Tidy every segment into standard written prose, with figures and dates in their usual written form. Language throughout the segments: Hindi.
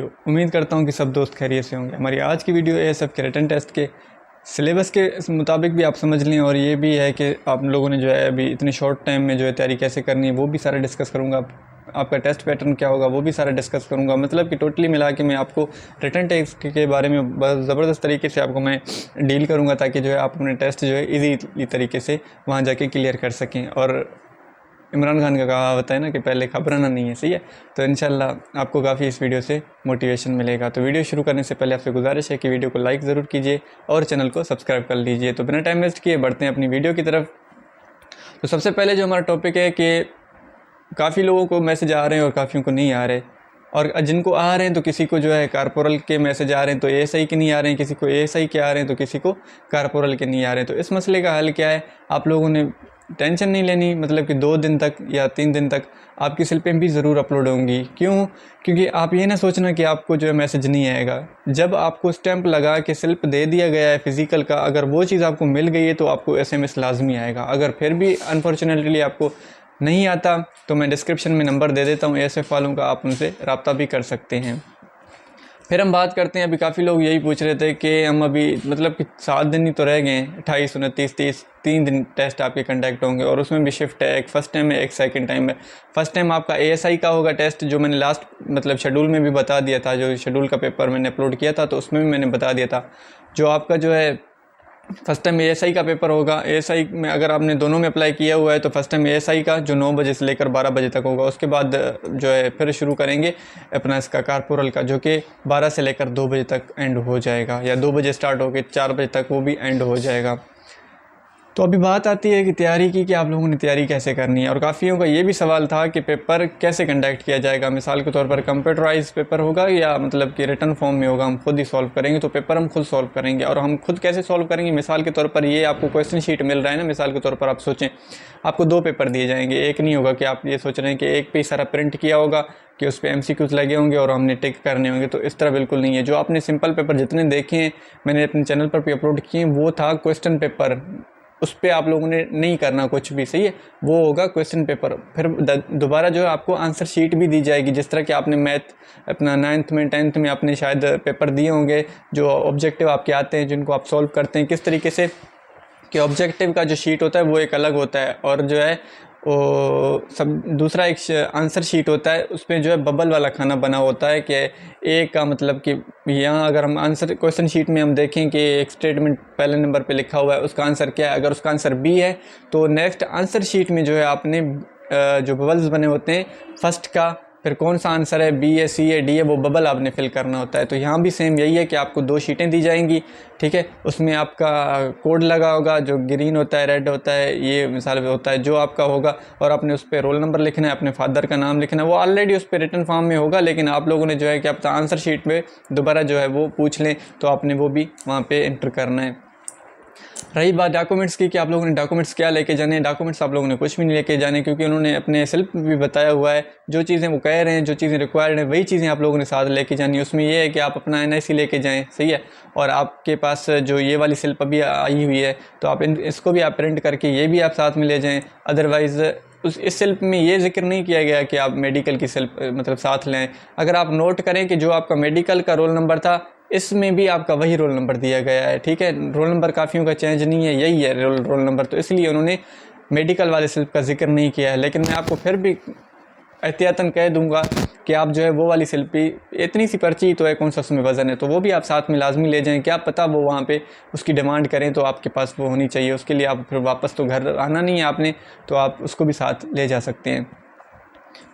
उम्मीद करता हूँ कि सब दोस्त खैरियत से होंगे। हमारी आज की वीडियो एएसएफ के रिटन टेस्ट के सिलेबस के मुताबिक भी आप समझ लें, और ये भी है कि आप लोगों ने जो है अभी इतने शॉर्ट टाइम में जो है तैयारी कैसे करनी है वो भी सारा डिस्कस करूँगा। आपका टेस्ट पैटर्न क्या होगा वो भी सारा डिस्कस करूँगा। मतलब कि टोटली मिला के मैं आपको रिटन टेस्ट के बारे में बहुत ज़बरदस्त तरीके से आपको मैं डील करूँगा, ताकि जो है आप अपने टेस्ट जो है ईजी तरीके से वहाँ जाके क्लियर कर सकें। और इमरान खान का कहावत है ना कि पहले घबराना नहीं है, सही है। तो इंशाल्लाह आपको काफ़ी इस वीडियो से मोटिवेशन मिलेगा। तो वीडियो शुरू करने से पहले आपसे गुजारिश है कि वीडियो को लाइक ज़रूर कीजिए और चैनल को सब्सक्राइब कर लीजिए। तो बिना टाइम वेस्ट किए बढ़ते हैं अपनी वीडियो की तरफ। तो सबसे पहले जो हमारा टॉपिक है कि काफ़ी लोगों को मैसेज आ रहे हैं और काफ़ियों को नहीं आ रहे, और जिनको आ रहे हैं तो किसी को जो है कारपोरल के मैसेज आ रहे हैं तो एएसआई के नहीं आ रहे हैं, किसी को एएसआई के आ रहे हैं तो किसी को कारपोरल के नहीं आ रहे हैं। तो इस मसले का हल क्या है? आप लोगों ने टेंशन नहीं लेनी, मतलब कि 2 दिन तक या 3 दिन तक आपकी स्लिपें भी ज़रूर अपलोड होंगी। क्यों? क्योंकि आप ये ना सोचना कि आपको जो है मैसेज नहीं आएगा। जब आपको स्टैंप लगा के स्लिप दे दिया गया है फिज़िकल का, अगर वो चीज़ आपको मिल गई है तो आपको एसएमएस लाजमी आएगा। अगर फिर भी अनफॉर्चुनेटली आपको नहीं आता तो मैं डिस्क्रिप्शन में नंबर दे देता हूँ एएसएफ वालों का, आप उनसे रब्ता भी कर सकते हैं। फिर हम बात करते हैं, अभी काफ़ी लोग यही पूछ रहे थे कि हम अभी मतलब कि 7 दिन ही तो रह गए हैं, 28, 29, 30, 3 दिन टेस्ट आपके कंडक्ट होंगे, और उसमें भी शिफ्ट है, एक फ़र्स्ट टाइम है एक सेकंड टाइम है। फ़र्स्ट टाइम आपका एएसआई का होगा टेस्ट, जो मैंने लास्ट मतलब शेड्यूल में भी बता दिया था, जो शेड्यूल का पेपर मैंने अपलोड किया था तो उसमें भी मैंने बता दिया था। जो आपका जो है फर्स्ट टाइम एएसआई का पेपर होगा, एएसआई में अगर आपने दोनों में अप्लाई किया हुआ है तो फर्स्ट टाइम एएसआई का जो 9 बजे से लेकर 12 बजे तक होगा। उसके बाद जो है फिर शुरू करेंगे अपना इसका कारपोरल का, जो कि 12 से लेकर 2 बजे तक एंड हो जाएगा, या 2 बजे स्टार्ट होकर 4 बजे तक वो भी एंड हो जाएगा। तो अभी बात आती है कि तैयारी की, कि आप लोगों ने तैयारी कैसे करनी है। और काफ़ियों का ये भी सवाल था कि पेपर कैसे कंडक्ट किया जाएगा। मिसाल के तौर पर कंप्यूटराइज पेपर होगा या मतलब कि रिटन फॉर्म में होगा, हम खुद ही सॉल्व करेंगे। तो पेपर हम खुद सॉल्व करेंगे, और हम खुद कैसे सॉल्व करेंगे? मिसाल के तौर पर ये आपको क्वेश्चन शीट मिल रहा है ना, मिसाल के तौर पर आप सोचें आपको 2 पेपर दिए जाएंगे। एक नहीं होगा कि आप ये सोच रहे हैं कि एक पे सारा प्रिंट किया होगा कि उस पर एमसीक्यूज लगे होंगे और हमने टिक करने होंगे, तो इस तरह बिल्कुल नहीं है। जो आपने सिंपल पेपर जितने देखे हैं, मैंने अपने चैनल पर भी अपलोड किए हैं, वो था क्वेश्चन पेपर। उस पर आप लोगों ने नहीं करना कुछ भी, सही है, वो होगा क्वेश्चन पेपर। फिर दोबारा जो है आपको आंसर शीट भी दी जाएगी, जिस तरह कि आपने मैथ अपना 9th में 10th में आपने शायद पेपर दिए होंगे, जो ऑब्जेक्टिव आपके आते हैं जिनको आप सॉल्व करते हैं किस तरीके से, कि ऑब्जेक्टिव का जो शीट होता है वो एक अलग होता है, और जो है वो सब दूसरा एक आंसर शीट होता है, उसमें जो है बबल वाला खाना बना होता है कि ए का मतलब कि यहाँ अगर हम आंसर क्वेश्चन शीट में हम देखें कि एक स्टेटमेंट पहले नंबर पे लिखा हुआ है, उसका आंसर क्या है। अगर उसका आंसर बी है तो नेक्स्ट आंसर शीट में जो है आपने जो बबल्स बने होते हैं फर्स्ट का, फिर कौन सा आंसर है, बी है, सी है, डी है, वो बबल आपने फिल करना होता है। तो यहाँ भी सेम यही है कि आपको 2 शीटें दी जाएंगी, ठीक है। उसमें आपका कोड लगा होगा, जो ग्रीन होता है, रेड होता है, ये मिसाल होता है जो आपका होगा, और आपने उस पर रोल नंबर लिखना है, अपने फादर का नाम लिखना है। वो ऑलरेडी उस पर रिटन फॉर्म में होगा, लेकिन आप लोगों ने जो है कि आप आंसर शीट में दोबारा जो है वो पूछ लें तो आपने वो भी वहाँ पर एंटर करना है। रही बात डॉक्यूमेंट्स की कि आप लोगों ने डॉक्यूमेंट्स क्या लेके जाने, डॉक्यूमेंट्स आप लोगों ने कुछ भी नहीं लेके जाने, क्योंकि उन्होंने अपने सेल्फ भी बताया हुआ है जो चीज़ें वो कह रहे हैं, जो चीज़ें रिक्वायर्ड हैं वही चीज़ें आप लोगों ने साथ लेके जानी है। उसमें ये है कि आप अपना एनआईसी लेके जाएं, सही है, और आपके पास जो ये वाली स्लिप अभी आई हुई है तो आप इसको भी आप प्रिंट करके ये भी आप साथ में ले जाएँ। अदरवाइज़ इस सेल्फ में ये जिक्र नहीं किया गया कि आप मेडिकल की सेल्फ मतलब साथ लें। अगर आप नोट करें कि जो आपका मेडिकल का रोल नंबर था, इसमें भी आपका वही रोल नंबर दिया गया है, ठीक है। रोल नंबर काफ़ियों का चेंज नहीं है, यही है रोल नंबर, तो इसलिए उन्होंने मेडिकल वाले स्लिप का जिक्र नहीं किया है। लेकिन मैं आपको फिर भी एहतियातन कह दूंगा कि आप जो है वो वाली स्लिप भी, इतनी सी पर्ची तो है, कौन सा उसमें वज़न है, तो वो भी आप साथ में लाजमी ले जाएं। क्या पता वो वहाँ पे उसकी डिमांड करें तो आपके पास वो होनी चाहिए। उसके लिए आप फिर वापस तो घर आना नहीं है आपने, तो आप उसको भी साथ ले जा सकते हैं।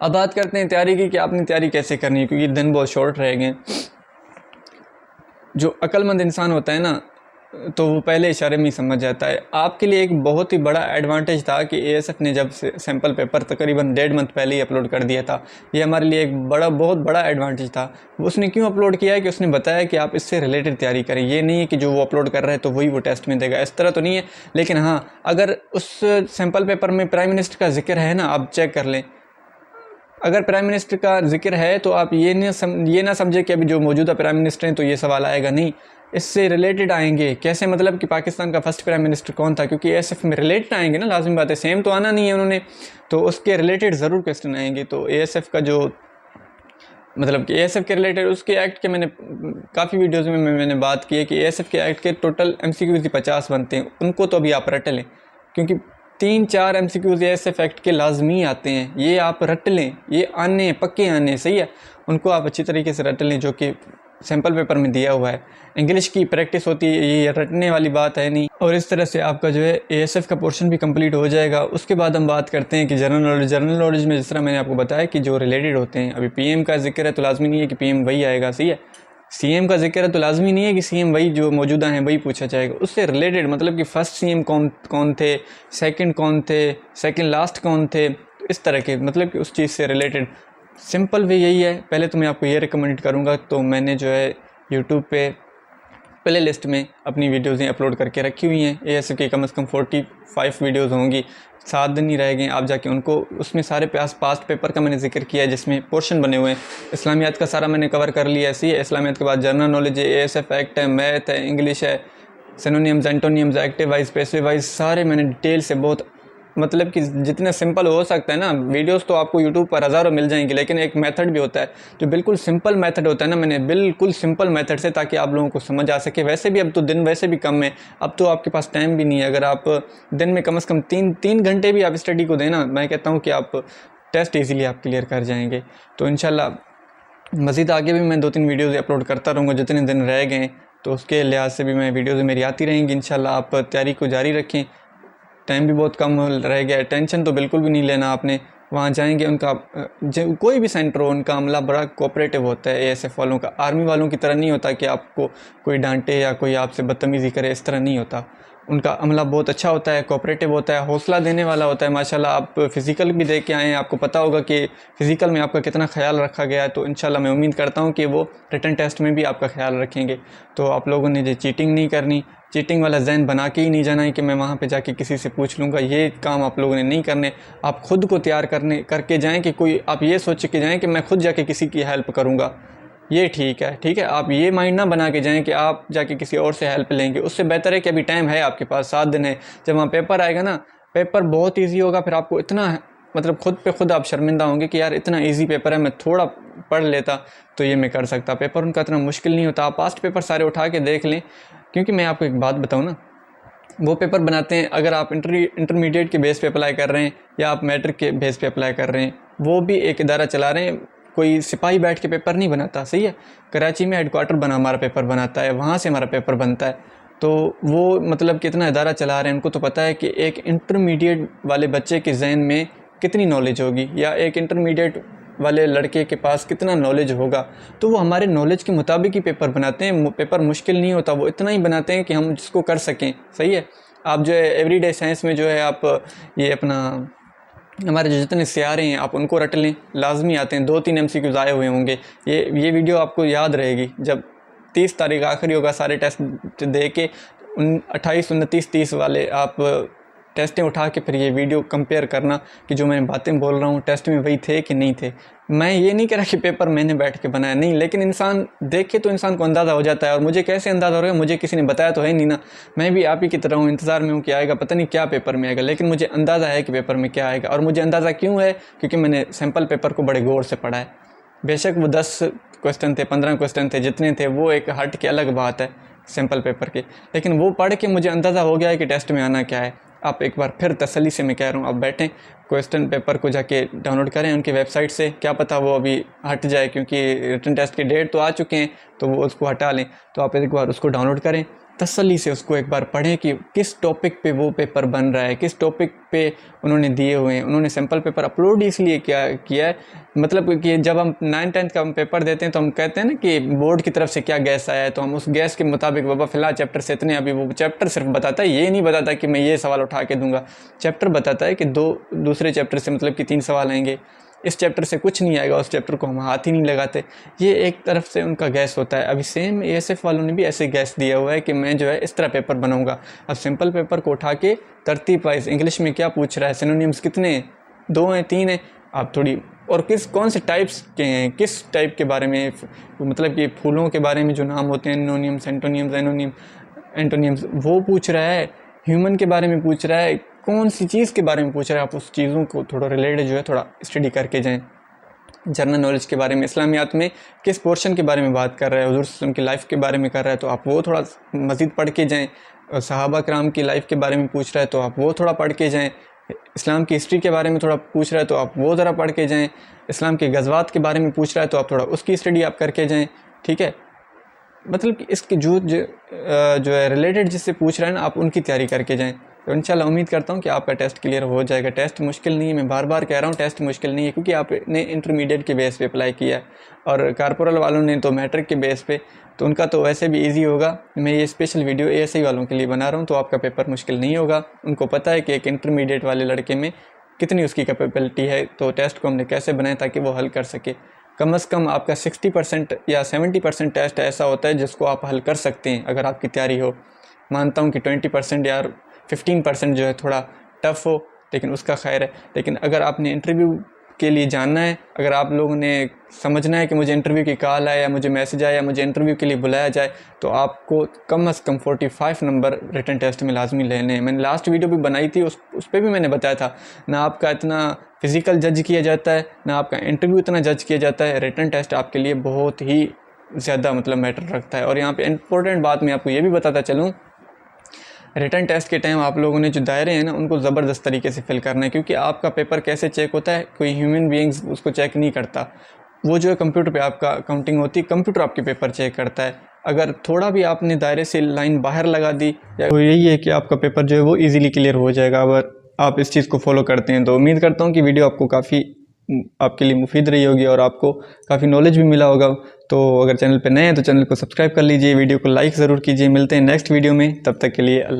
अब बात करते हैं तैयारी की कि आपने तैयारी कैसे करनी है, क्योंकि दिन बहुत शॉर्ट रह गए। जो अक्लमंद इंसान होता है ना, तो वो पहले इशारे में ही समझ जाता है। आपके लिए एक बहुत ही बड़ा एडवांटेज था कि एएसएफ ने जब सैम्पल पेपर तकरीबन 1.5 मंथ पहले ही अपलोड कर दिया था। ये हमारे लिए एक बहुत बड़ा एडवांटेज था। उसने क्यों अपलोड किया है कि उसने बताया कि आप इससे रिलेटेड तैयारी करें। ये नहीं है कि जो वो अपलोड कर रहा है तो वही वो टेस्ट में देगा, इस तरह तो नहीं है। लेकिन हाँ, अगर उस सैम्पल पेपर में प्राइम मिनिस्टर का जिक्र है ना, आप चेक कर लें, अगर प्राइम मिनिस्टर का जिक्र है तो आप ये ना समझे कि अभी जो मौजूदा प्राइम मिनिस्टर हैं तो ये सवाल आएगा, नहीं, इससे रिलेटेड आएंगे। कैसे? मतलब कि पाकिस्तान का फर्स्ट प्राइम मिनिस्टर कौन था, क्योंकि एएसएफ में रिलेटेड आएंगे ना, लाजमी बात है, सेम तो आना नहीं है उन्होंने, तो उसके रिलेटेड ज़रूर क्वेश्चन आएंगे। तो एएसएफ का जो मतलब कि एएसएफ के रिलेटेड उसके एक्ट के मैंने काफ़ी वीडियोज़ में मैंने बात की है कि एएसएफ के एक्ट के टोटल MCQs 50 बनते हैं, उनको तो अभी आप रट लें, क्योंकि 3-4 MCQs एएसएफ एक्ट के लाजमी आते हैं, ये आप रट लें, ये आने पक्के आने, सही है, उनको आप अच्छी तरीके से रट लें, जो कि सैम्पल पेपर में दिया हुआ है। इंग्लिश की प्रैक्टिस होती है, ये रटने वाली बात है नहीं। और इस तरह से आपका जो है एएसएफ का पोर्शन भी कंप्लीट हो जाएगा। उसके बाद हम बात करते हैं कि जनरल नॉलेज में जिस तरह मैंने आपको बताया कि जो रिलेटेड होते हैं, अभी पीएम का जिक्र है तो लाजमी नहीं है कि पीएम वही आएगा, सही है, सीएम का जिक्र है तो लाजमी नहीं है कि सीएम वही जो मौजूदा हैं वही पूछा जाएगा, उससे रिलेटेड, मतलब कि फर्स्ट सीएम कौन थे, सेकंड कौन थे, सेकंड लास्ट कौन थे, इस तरह के, मतलब कि उस चीज़ से रिलेटेड सिंपल वे यही है। पहले तो मैं आपको ये रिकमेंड करूँगा, तो मैंने जो है यूट्यूब पे प्ले लिस्ट में अपनी वीडियोज़ अपलोड करके रखी हुई हैं, एएसएफ की कम से कम 45 वीडियोज़ होंगी, 7 दिन ही रह गए, आप जाके उनको, उसमें सारे पास्ट पेपर का मैंने जिक्र किया है जिसमें पोर्शन बने हुए हैं। इस्लामियात का सारा मैंने कवर कर लिया है, सी है, इस्लामियात के बाद जनरल नॉलेज है, एएसएफ एक्ट है, मैथ है, इंग्लिश है, synonyms, एंटोनियम्स, active voice, passive wise, सारे मैंने डिटेल से, बहुत मतलब कि जितने सिंपल हो सकता है ना, वीडियोस तो आपको यूट्यूब पर हज़ारों मिल जाएंगी, लेकिन एक मेथड भी होता है जो बिल्कुल सिंपल मेथड होता है ना, मैंने बिल्कुल सिंपल मेथड से, ताकि आप लोगों को समझ आ सके। वैसे भी अब तो दिन वैसे भी कम है, अब तो आपके पास टाइम भी नहीं है, अगर आप दिन में कम से कम 3 घंटे भी आप स्टडी को देना, मैं कहता हूँ कि आप टेस्ट ईज़िली आप क्लियर कर जाएंगे। तो इंशाल्लाह मज़ीद आगे भी मैं 2-3 वीडियोज़ अपलोड करता रहूँगा जितने दिन रह गए, तो उसके लिहाज से भी मैं वीडियोज़ मेरी आती रहेंगी इंशाल्लाह। आप तैयारी को जारी रखें, टाइम भी बहुत कम रह गया है, टेंशन तो बिल्कुल भी नहीं लेना आपने। वहाँ जाएंगे, उनका कोई भी सेंटर हो, उनका अमला बड़ा कोऑपरेटिव होता है एएसएफ वालों का, आर्मी वालों की तरह नहीं होता कि आपको कोई डांटे या कोई आपसे बदतमीज़ी करे, इस तरह नहीं होता। उनका अमला बहुत अच्छा होता है, कोऑपरेटिव होता है, हौसला देने वाला होता है माशाल्लाह। आप फ़िज़िकल भी दे के आए हैं, आपको पता होगा कि फ़िज़िकल में आपका कितना ख्याल रखा गया है, तो इंशाल्लाह मैं उम्मीद करता हूँ कि वो रिटन टेस्ट में भी आपका ख्याल रखेंगे। तो आप लोगों ने जो चीटिंग नहीं करनी, चीटिंग वाला जहन बना के ही नहीं जाना है कि मैं वहाँ पे जाके किसी से पूछ लूँगा, ये काम आप लोगों ने नहीं करने। आप खुद को तैयार करके जाएं कि कोई, आप ये सोच के जाएं कि मैं खुद जाके किसी की हेल्प करूँगा, ये ठीक है। आप ये माइंड ना बना के जाएं कि आप जाके किसी और से हेल्प लेंगे, उससे बेहतर है कि अभी टाइम है आपके पास, 7 दिन है। जब वहाँ पेपर आएगा ना, पेपर बहुत ईजी होगा, फिर आपको इतना, मतलब खुद पे खुद आप शर्मिंदा होंगे कि यार इतना ईजी पेपर है, मैं थोड़ा पढ़ लेता तो ये मैं कर सकता। पेपर उनका इतना मुश्किल नहीं होता, आप पास्ट पेपर सारे उठा के देख लें। क्योंकि मैं आपको एक बात बताऊँ ना, वो पेपर बनाते हैं, अगर आप इंटरमीडिएट के बेस पे अप्लाई कर रहे हैं या आप मैट्रिक के बेस पे अप्लाई कर रहे हैं, वो भी एक इदारा चला रहे हैं, कोई सिपाही बैठ के पेपर नहीं बनाता, सही है। कराची में हेडक्वार्टर बना हमारा पेपर बनाता है, वहाँ से हमारा पेपर बनता है। तो वो मतलब कितना इदारा चला रहे हैं, उनको तो पता है कि एक इंटरमीडिएट वाले बच्चे के जहन में कितनी नॉलेज होगी, या एक इंटरमीडिएट वाले लड़के के पास कितना नॉलेज होगा। तो वो हमारे नॉलेज के मुताबिक ही पेपर बनाते हैं, पेपर मुश्किल नहीं होता, वो इतना ही बनाते हैं कि हम जिसको कर सकें, सही है। आप जो है एवरीडे साइंस में जो है आप ये अपना हमारे जो जितने सियारे हैं आप उनको रट लें, लाजमी आते हैं, 2-3 MCQs आए हुए होंगे। ये वीडियो आपको याद रहेगी, जब 30 तारीख आखिरी होगा, सारे टेस्ट दे के 28, 29, 30 वाले आप टेस्टें उठा के फिर ये वीडियो कंपेयर करना कि जो मैं बातें बोल रहा हूँ टेस्ट में वही थे कि नहीं थे। मैं ये नहीं कह रहा कि पेपर मैंने बैठ के बनाया, नहीं, लेकिन इंसान देखे तो इंसान को अंदाज़ा हो जाता है। और मुझे कैसे अंदाज़ा हो रहा है, मुझे किसी ने बताया तो है नहीं ना, मैं भी आप ही की तरह हूँ, इंतज़ार में हूँ कि आएगा, पता नहीं क्या पेपर में आएगा, लेकिन मुझे अंदाज़ा है कि पेपर में क्या आएगा। और मुझे अंदाज़ा क्यों है, क्योंकि मैंने सैम्पल पेपर को बड़े गौर से पढ़ा है। बेशक वो 10 क्वेश्चन थे, 15 क्वेश्चन थे, जितने थे, वो एक हट के अलग बात है सैम्पल पेपर की, लेकिन वो पढ़ के मुझे अंदाज़ा हो गया है कि टेस्ट में आना क्या है। आप एक बार फिर तसल्ली से मैं कह रहा हूँ, आप बैठें, क्वेश्चन पेपर को जाके डाउनलोड करें उनकी वेबसाइट से, क्या पता वो अभी हट जाए, क्योंकि रिटन टेस्ट के डेट तो आ चुके हैं, तो वो उसको हटा लें। तो आप एक बार उसको डाउनलोड करें, तसल्ली से उसको एक बार पढ़ें कि किस टॉपिक पे वो पेपर बन रहा है, किस टॉपिक पे उन्होंने दिए हुए हैं। उन्होंने सैम्पल पेपर अपलोड इसलिए किया है, मतलब कि जब हम 9th-10th का हम पेपर देते हैं तो हम कहते हैं ना कि बोर्ड की तरफ से क्या गैस आया है, तो हम उस गैस के मुताबिक बाबा फिलहाल चैप्टर से इतने, अभी वो चैप्टर सिर्फ बताता है, ये नहीं बताता कि मैं ये सवाल उठा के दूंगा। चैप्टर बताता है कि दूसरे चैप्टर से मतलब कि 3 सवाल आएंगे, इस चैप्टर से कुछ नहीं आएगा, उस चैप्टर को हम हाथ ही नहीं लगाते। ये एक तरफ से उनका गैस होता है। अभी सेम एएसएफ वालों ने भी ऐसे गैस दिया हुआ है कि मैं जो है इस तरह पेपर बनाऊंगा। अब सिंपल पेपर को उठा के तरतीब वाइज इंग्लिश में क्या पूछ रहा है, सिनोनिम्स कितने हैं, 2 हैं, 3 हैं, आप थोड़ी, और कौन से टाइप्स के हैं, किस टाइप के बारे में, मतलब कि फूलों के बारे में जो नाम होते हैं, नोनियम्स, एंटोनियम्स, वो पूछ रहा है, ह्यूमन के बारे में पूछ रहा है, कौन सी चीज़ के बारे में पूछ रहा है, आप उस चीज़ों को थोड़ा रिलेटेड जो है थोड़ा स्टडी करके जाएं। जनरल नॉलेज के बारे में, इस्लामियात में किस पोर्शन के बारे में बात कर रहा है, हुज़ूर सल्लल्लाहु अलैहि वसल्लम की लाइफ के बारे में कर रहा है तो आप वो थोड़ा मज़ीद पढ़ के जाएँ। सहाबा कराम की लाइफ के बारे में पूछ रहा है तो आप वो थोड़ा पढ़ के जाएँ। इस्लाम की हिस्ट्री के बारे में थोड़ा पूछ रहा है तो आप वो ज़रा पढ़ के जाएँ। इस्लाम के गज़वात के बारे में पूछ रहा है तो आप थोड़ा उसकी स्टडी आप करके जाएँ, ठीक है। मतलब कि इसकी जो है रिलेटेड जिससे पूछ रहा है ना, आप उनकी तैयारी करके जाएँ। तो इंशाल्लाह उम्मीद करता हूँ कि आपका टेस्ट क्लियर हो जाएगा। टेस्ट मुश्किल नहीं है, मैं बार बार कह रहा हूँ टेस्ट मुश्किल नहीं है, क्योंकि आपने इंटरमीडिएट के बेस पे अप्लाई किया है और कारपोरल वालों ने तो मैट्रिक के बेस पे, तो उनका तो वैसे भी इजी होगा। मैं ये स्पेशल वीडियो ASI वालों के लिए बना रहा हूँ, तो आपका पेपर मुश्किल नहीं होगा। उनको पता है कि एक इंटरमीडिएट वाले लड़के में कितनी उसकी कैपेबिलिटी है, तो टेस्ट को हमने कैसे बनाया ताकि वो हल कर सके। कम से कम आपका 60% या 70% टेस्ट ऐसा होता है जिसको आप हल कर सकते हैं अगर आपकी तैयारी हो। मानता हूँ कि 20% या 15% जो है थोड़ा टफ़ हो, लेकिन उसका खैर है। लेकिन अगर आपने इंटरव्यू के लिए जानना है, अगर आप लोगों ने समझना है कि मुझे इंटरव्यू की कॉल आए या मुझे मैसेज आए या मुझे इंटरव्यू के लिए बुलाया जाए, तो आपको कम से कम 45 नंबर रिटन टेस्ट में लाजमी लेने हैं। मैंने लास्ट वीडियो भी बनाई थी, उस पर भी मैंने बताया था, ना आपका इतना फ़िज़िकल जज किया जाता है, ना आपका इंटरव्यू इतना जज किया जाता है। रिटन टेस्ट आपके लिए बहुत ही ज़्यादा मतलब मैटर रखता है। और यहाँ पे इम्पोर्टेंट बात मैं आपको ये भी बताता चलूँ, रिटन टेस्ट के टाइम आप लोगों ने जो दायरे हैं ना, उनको ज़बरदस्त तरीके से फिल करना है, क्योंकि आपका पेपर कैसे चेक होता है, कोई ह्यूमन बीइंग्स उसको चेक नहीं करता। वो जो है कंप्यूटर पे आपका काउंटिंग होती है, कंप्यूटर आपके पेपर चेक करता है। अगर थोड़ा भी आपने दायरे से लाइन बाहर लगा दी, तो यही है कि आपका पेपर जो है वो ईज़िली क्लियर हो जाएगा अगर आप इस चीज़ को फॉलो करते हैं। तो उम्मीद करता हूँ कि वीडियो आपको काफ़ी आपके लिए मुफीद रही होगी और आपको काफ़ी नॉलेज भी मिला होगा। तो अगर चैनल पे नए हैं तो चैनल को सब्सक्राइब कर लीजिए, वीडियो को लाइक ज़रूर कीजिए। मिलते हैं नेक्स्ट वीडियो में, तब तक के लिए अल्लाह।